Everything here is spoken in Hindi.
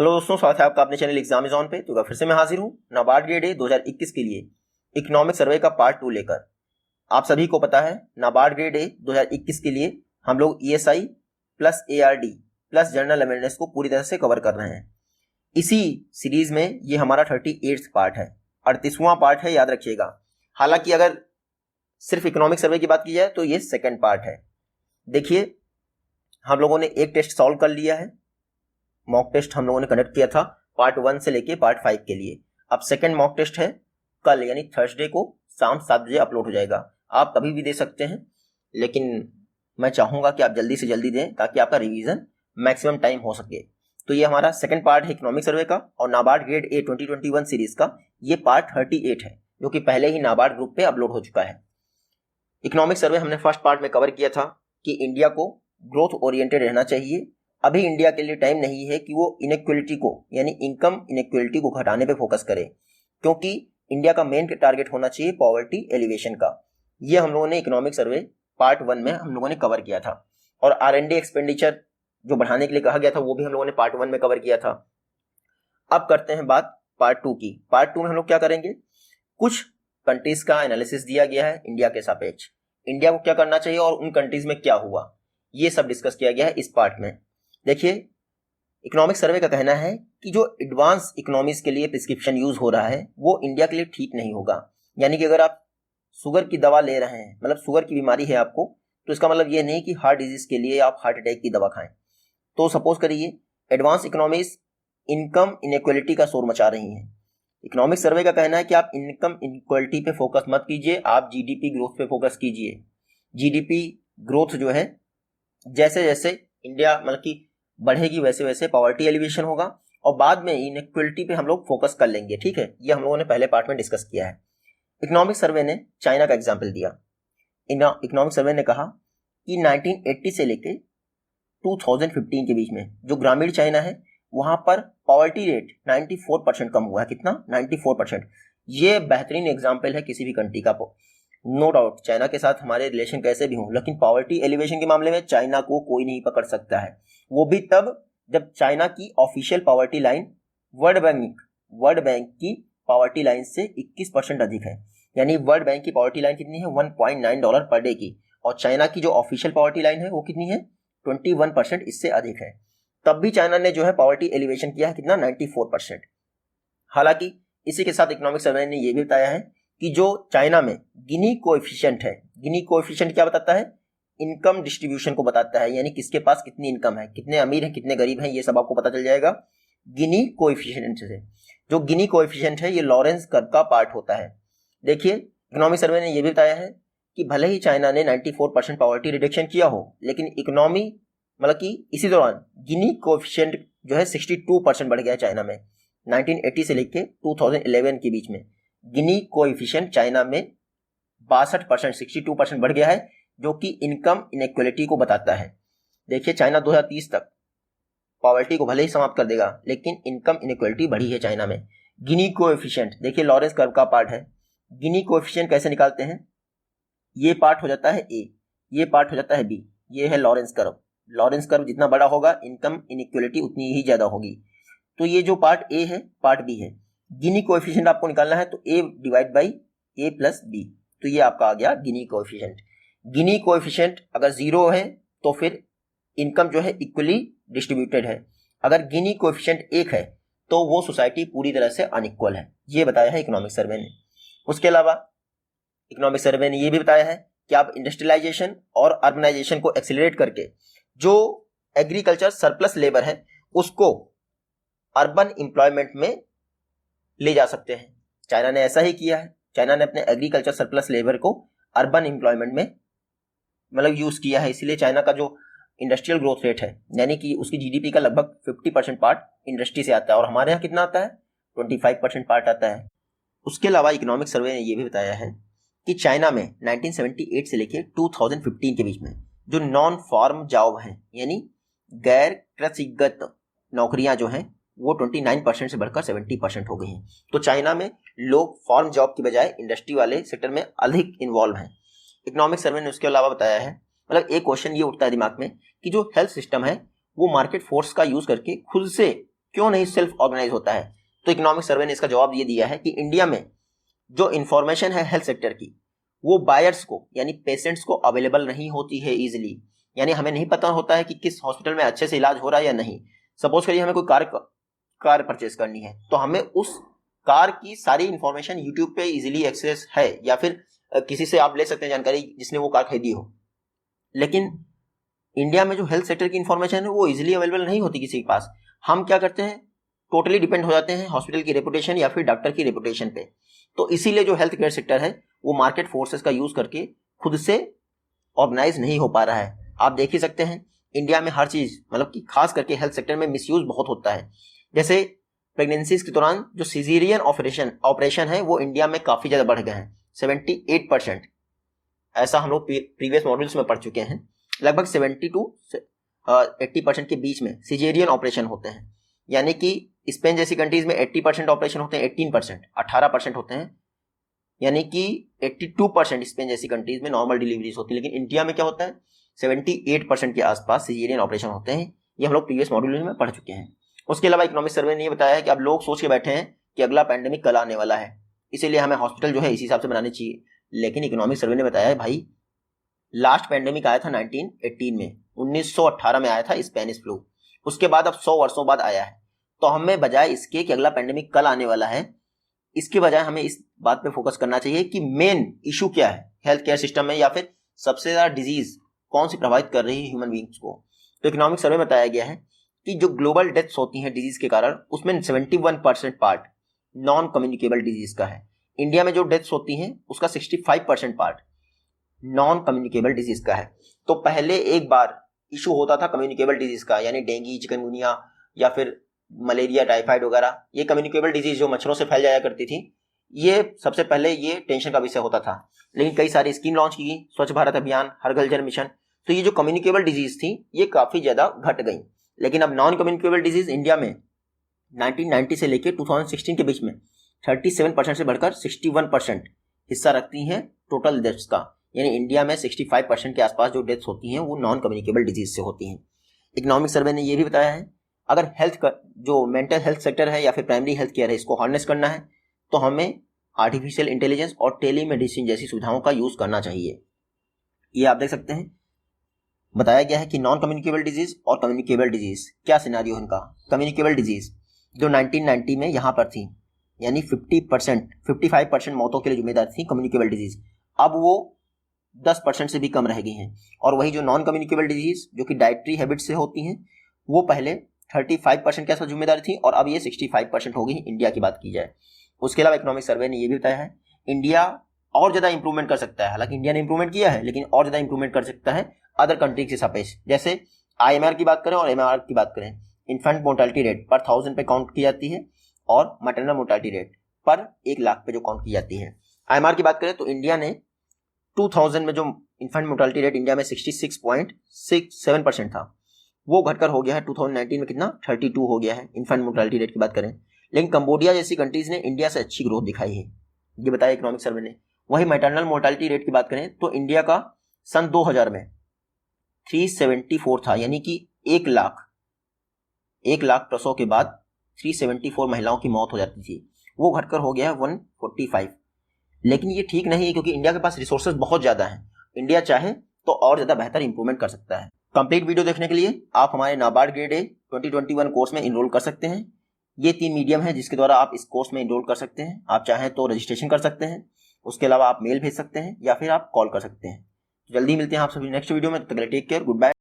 हेलो दोस्तों, स्वागत है आपका अपने चैनल एग्जाम इज ऑन पे। तो फिर से मैं हाजिर हूँ नाबार्ड ग्रेड ए 2021 के लिए इकोनॉमिक सर्वे का पार्ट 2 लेकर। आप सभी को पता है नाबार्ड ग्रेड ए 2021 के लिए हम लोग ESI plus ARD plus general awareness को पूरी तरह से कवर कर रहे हैं। इसी सीरीज में ये हमारा 38वां पार्ट है, 38वां पार्ट है, याद रखिएगा। हालांकि अगर सिर्फ इकोनॉमिक सर्वे की बात की जाए तो ये सेकेंड पार्ट है। देखिए, हम लोगों ने एक टेस्ट सॉल्व कर लिया है, मॉक टेस्ट हम लोगों ने कंडक्ट किया था पार्ट 1 से लेके पार्ट 5 के लिए। अब सेकंड मॉक टेस्ट है कल, यानी थर्सडे को शाम 7 बजे अपलोड हो जाएगा। आप कभी भी दे सकते हैं, लेकिन मैं चाहूंगा कि आप जल्दी से जल्दी दें ताकि आपका रिवीजन मैक्सिमम टाइम हो सके। तो ये हमारा सेकंड पार्ट है इकोनॉमिक सर्वे का, और नाबार्ड ग्रेड ए 2021 सीरीज का ये पार्ट 38 है, जो कि पहले ही नाबार्ड ग्रुप पे अपलोड हो चुका है। इकोनॉमिक सर्वे हमने फर्स्ट पार्ट में कवर किया था कि इंडिया को ग्रोथ ओरिएंटेड रहना चाहिए। अभी इंडिया के लिए टाइम नहीं है कि वो इनइक्वलिटी को, यानी इनकम इनइक्वलिटी को घटाने पे फोकस करे, क्योंकि इंडिया का मेन टारगेट होना चाहिए पॉवर्टी एलिवेशन का। ये हम लोगों ने इकोनॉमिक सर्वे पार्ट 1 में हम लोगों ने कवर किया था। और R&D एक्सपेंडिचर जो बढ़ाने के लिए कहा गया था वो भी हम लोगों ने पार्ट 1 में कवर किया था। अब करते हैं बात पार्ट 2 की। पार्ट 2 में हम लोग क्या करेंगे, कुछ कंट्रीज का एनालिसिस दिया गया है इंडिया के सापेक्ष, इंडिया को क्या करना चाहिए और उन कंट्रीज में क्या हुआ, ये सब डिस्कस किया गया है इस पार्ट में। देखिए, इकोनॉमिक सर्वे का कहना है कि जो एडवांस इकोनॉमीज के लिए प्रिस्क्रिप्शन यूज हो रहा है वो इंडिया के लिए ठीक नहीं होगा। यानी कि अगर आप शुगर की दवा ले रहे हैं, मतलब शुगर की बीमारी है आपको, तो इसका मतलब ये नहीं कि हार्ट डिजीज के लिए आप हार्ट अटैक की दवा खाएं। तो सपोज करिए एडवांस इकोनॉमीज इनकम इनइक्वलिटी का शोर मचा रही हैं। इकोनॉमिक सर्वे का कहना है कि आप इनकम इनइक्वलिटी पे फोकस मत कीजिए, आप जीडीपी ग्रोथ पे फोकस कीजिए। जीडीपी ग्रोथ जो है जैसे जैसे इंडिया मतलब कि बढ़ेगी वैसे वैसे पॉवर्टी एलिवेशन होगा, और बाद में इनइक्वलिटी पे हम लोग फोकस कर लेंगे। ठीक है, ये हम लोगों ने पहले पार्ट में डिस्कस किया है। इकोनॉमिक सर्वे ने चाइना का एग्जाम्पल दिया। इकोनॉमिक सर्वे ने कहा कि 1980 से लेके 2015 के बीच में जो ग्रामीण चाइना है वहां पर पॉवर्टी रेट 94% कम हुआ है। कितना? 94%। ये बेहतरीन एग्जाम्पल है किसी भी कंट्री का। नो डाउट चाइना के साथ हमारे रिलेशन कैसे भी हों, लेकिन पॉवर्टी एलिवेशन के मामले में चाइना को कोई नहीं पकड़ सकता है। वो भी तब जब चाइना की official poverty line world bank की पॉवर्टी लाइन से 21% अधिक है। यानी वर्ल्ड बैंक की पॉवर्टी लाइन कितनी है? $1.9 पर डे की, और चाइना की जो ऑफिशियल पॉवर्टी लाइन है वो कितनी है? 21%, इससे अधिक है। तब भी चाइना ने जो है पॉवर्टी एलिवेशन किया है कितना? 94%। हालांकि इसी के साथ इकोनॉमिक सर्वे ने यह भी बताया है कि जो चाइना में गिनी कोएफिशिएंट है, गिनी कोएफिशिएंट क्या बताता है? इनकम डिस्ट्रीब्यूशन को बताता है, यानी किसके पास कितनी इनकम है, कितने अमीर हैं कितने गरीब हैं, ये सब आपको पता चल जाएगा गिनी कोएफिशिएंट से। जो गिनी कोएफिशिएंट है ये लॉरेंस कर्व का पार्ट होता है। देखिए, इकोनॉमिक सर्वे ने यह भी बताया है कि भले ही चाइना ने 94% पॉवर्टी रिडक्शन किया हो, लेकिन इकोनॉमी मतलब कि इसी दौरान गिनी कोएफिशिएंट जो है 62% बढ़ गया चाइना में। 1980 से लेके 2011 के बीच में गिनी कोएफिशिएंट चाइना में 62%, 62% बढ़ गया है, जो कि इनकम इनइक्वलिटी को बताता है। देखिए, चाइना 2030 तक पॉवर्टी को भले ही समाप्त कर देगा, लेकिन इनकम इनइक्वलिटी बढ़ी है चाइना में। गिनी कोएफिशिएंट देखिए लॉरेंस कर्व का पार्ट है। गिनी कोएफिशिएंट कैसे निकालते हैं? ये पार्ट हो जाता है ए, ये पार्ट हो जाता है बी, ये है लॉरेंस कर्व। लॉरेंस कर्व जितना बड़ा होगा इनकम इनइक्वलिटी उतनी ही ज्यादा होगी। तो ये जो पार्ट ए है पार्ट बी है। गिनी कोएफिशिएंट आपको निकालना है तो a divide by a plus B, तो ये आपका आ गया गिनी कोएफिशिएंट। गिनी कोएफिशिएंट अगर 0 है तो फिर इनकम जो है इक्वली डिस्ट्रीब्यूटेड है। अगर गिनी कोएफिशिएंट 1 है तो वो सोसाइटी पूरी तरह से अनइक्वल है। ये बताया है इकोनॉमिक सर्वे ने। उसके अलावा इकोनॉमिक सर्वे ने ये भी बताया है कि आप इंडस्ट्रियलाइजेशन और अर्बनाइजेशन को एक्सेलरेट करके जो एग्रीकल्चर सरप्लस लेबर है उसको अर्बन एम्प्लॉयमेंट में ले जा सकते हैं। चाइना ने ऐसा ही किया है। चाइना ने अपने एग्रीकल्चर सरप्लस लेबर को अर्बन एम्प्लॉयमेंट में मतलब यूज किया है। इसीलिए चाइना का जो इंडस्ट्रियल ग्रोथ रेट है, यानी कि उसकी जीडीपी का लगभग 50% पार्ट इंडस्ट्री से आता है, और हमारे यहाँ कितना आता है? 25% पार्ट आता है। उसके अलावा इकोनॉमिक सर्वे ने यह भी बताया है कि चाइना में 1978 से लेकर 2015 के बीच में जो नॉन फार्म जॉब है, यानी गैर कृषिगत नौकरियां जो हैं वो 29% से बढ़कर 70% हो गई हैं। तो चाइना में लोग फार्म जॉब की बजाय इंडस्ट्री वाले सेक्टर में अधिक इन्वॉल्व हैं। इकोनॉमिक सर्वे ने उसके अलावा बताया है, मतलब एक क्वेश्चन ये उठता है दिमाग में कि जो हेल्थ सिस्टम है वो मार्केट फोर्स का यूज करके खुद से क्यों नहीं सेल्फ ऑर्गेनाइज होता है? तो इकोनॉमिक सर्वे ने इसका जवाब ये दिया है कि इंडिया में जो इंफॉर्मेशन है हेल्थ सेक्टर की, वो बायर्स को यानी पेशेंट्स को अवेलेबल नहीं होती है इजीली। यानी हमें नहीं पता होता है कि किस हॉस्पिटल में अच्छे से इलाज हो रहा है या नहीं। सपोज करिए हमें कोई कार परचेज करनी है, तो हमें उस कार की सारी इंफॉर्मेशन यूट्यूब पे इजीली एक्सेस है, या फिर किसी से आप ले सकते हैं जानकारी जिसने वो कार खरीदी हो। लेकिन इंडिया में जो हेल्थ सेक्टर की इंफॉर्मेशन है वो इजीली अवेलेबल नहीं होती किसी के पास। हम क्या करते हैं, टोटली डिपेंड हो जाते हैं हॉस्पिटल की रेपुटेशन या फिर डॉक्टर की रेपुटेशन पे। तो इसीलिए जो हेल्थ केयर सेक्टर है वो मार्केट फोर्सेस का यूज करके खुद से ऑर्गेनाइज नहीं हो पा रहा है। आप देख ही सकते हैं इंडिया में हर चीज, मतलब कि खास करके हेल्थ सेक्टर में मिसयूज बहुत होता है। जैसे प्रेगनेंसीज के दौरान जो सिजेरियन ऑपरेशन है वो इंडिया में काफी ज्यादा बढ़ गए हैं, 78%। ऐसा हम लोग प्रीवियस मॉड्यूल्स में पढ़ चुके हैं। लगभग 70 to 80% के बीच में सिजेरियन ऑपरेशन होते हैं। यानी कि स्पेन जैसी कंट्रीज में 80% ऑपरेशन होते हैं, 18% होते हैं। यानी कि 82% स्पेन जैसी कंट्रीज में नॉर्मल डिलीवरीज होती है। लेकिन इंडिया में क्या होता है, 78% के आसपास सिजेरियन ऑपरेशन होते हैं। ये हम लोग प्रीवियस मॉड्यूल में पढ़ चुके हैं। उसके अलावा इकोनॉमिक सर्वे ने ये बताया है कि अब लोग सोच के बैठे हैं कि अगला पैंडेमिक कल आने वाला है, इसीलिए हमें हॉस्पिटल जो है इसी हिसाब से बनाने चाहिए। लेकिन इकोनॉमिक सर्वे ने बताया है भाई, लास्ट पैंडेमिक आया था 1918 में, 1918 में आया था स्पेनिश फ्लू। उसके बाद अब 100 वर्षों बाद आया है। तो हमें बजाय इसके कि अगला पैंडेमिक कल आने वाला है, इसके बजाय हमें इस बात पे फोकस करना चाहिए कि मेन इशू क्या है हेल्थ केयर सिस्टम में, या फिर सबसे ज्यादा डिजीज कौन सी प्रभावित कर रही है ह्यूमन बींग्स को। तो इकोनॉमिक सर्वे में बताया गया है कि जो ग्लोबल डेथ्स होती हैं डिजीज के कारण, उसमें 71% पार्ट नॉन कम्युनिकेबल डिजीज का है। इंडिया में जो डेथ्स होती हैं उसका 65% पार्ट नॉन कम्युनिकेबल डिजीज का है। तो पहले एक बार इशू होता था कम्युनिकेबल डिजीज का, यानी डेंगू, चिकनगुनिया या फिर मलेरिया, टाइफाइड वगैरह, ये कम्युनिकेबल डिजीज जो मच्छरों से फैल जाया करती थी, ये सबसे पहले ये टेंशन का विषय होता था। लेकिन कई सारी स्कीम लॉन्च की गई, स्वच्छ भारत अभियान, हर घर जल मिशन, तो ये जो कम्युनिकेबल डिजीज थी ये काफी ज्यादा घट गई। लेकिन अब नॉन कम्युनिकेबल डिजीज इंडिया में 1990 से लेकर 2016 के बीच में 37% से बढ़कर 61% हिस्सा रखती हैं टोटल डेथ्स का। यानी इंडिया में 65% के आसपास जो डेथ्स होती हैं वो नॉन कम्युनिकेबल डिजीज से होती हैं। इकोनॉमिक सर्वे ने ये भी बताया है, अगर हेल्थ का जो मेंटल हेल्थ सेक्टर है या फिर प्राइमरी हेल्थ केयर है, इसको हार्नेस करना है तो हमें आर्टिफिशियल इंटेलिजेंस और टेलीमेडिसिन जैसी सुविधाओं का यूज करना चाहिए। ये आप देख सकते हैं, बताया गया है कि नॉन कम्युनिकेबल डिजीज और कम्युनिकेबल डिजीज क्या सिनेरियो है इनका। कम्युनिकेबल डिजीज जो 1990 में यहाँ पर थी, यानी 55% मौतों के लिए जिम्मेदार थी कम्युनिकेबल डिजीज, अब वो 10% से भी कम रह गई हैं। और वही जो नॉन कम्युनिकेबल डिजीज जो कि डाइटरी हैबिट से होती हैं, वो पहले 35% के आसपास जिम्मेदार थी और अब ये 65% हो गई इंडिया की बात की जाए। उसके अलावा इकोनॉमिक सर्वे ने ये भी बताया है इंडिया और ज्यादा इंप्रूवमेंट कर सकता है। हालांकि इंडिया ने इंप्रूवमेंट किया है, लेकिन और ज्यादा इंप्रूवमेंट कर सकता है अदर कंट्री के सापेक्ष। जैसे IMR की बात करें और MR की बात करें, इन्फेंट मोर्टेलिटी रेट पर 1000 पे काउंट की जाती है और मैटरनल मोर्टेलिटी रेट पर 1 लाख पे जो काउंट की जाती है। IMR की बात करें तो इंडिया ने 2000 में जो इन्फेंट मोर्टेलिटी रेट इंडिया में 66.67% था, वो घटकर हो गया है 2019 में कितना 32 हो गया है इन्फेंट मोर्टेलिटी रेट की बात करें। लेकिन कंबोडिया जैसी कंट्रीज ने इंडिया से अच्छी ग्रोथ दिखाई है, ये बताया इकोनॉमिक सर्वे ने। वही मैटरनल मोर्टेलिटी रेट की बात करें तो इंडिया का सन 2000 में 374 था, यानी कि 1 लाख प्रसव के बाद 374 महिलाओं की मौत हो जाती थी, वो घटकर हो गया है 145। लेकिन ये ठीक नहीं है, क्योंकि इंडिया के पास रिसोर्सेज बहुत ज्यादा हैं। इंडिया चाहे तो और ज्यादा बेहतर इंप्रूवमेंट कर सकता है। कंप्लीट वीडियो देखने के लिए आप हमारे नाबार्ड ग्रेड ए 2021 कोर्स में इनरोल कर सकते हैं। ये 3 मीडियम है जिसके द्वारा आप इस कोर्स में इनरोल कर सकते हैं। आप चाहें तो रजिस्ट्रेशन कर सकते हैं, उसके अलावा आप मेल भेज सकते हैं या फिर आप कॉल कर सकते हैं। जल्दी मिलते हैं आप सभी नेक्स्ट वीडियो में। तब तक टेक केयर, गुड बाय।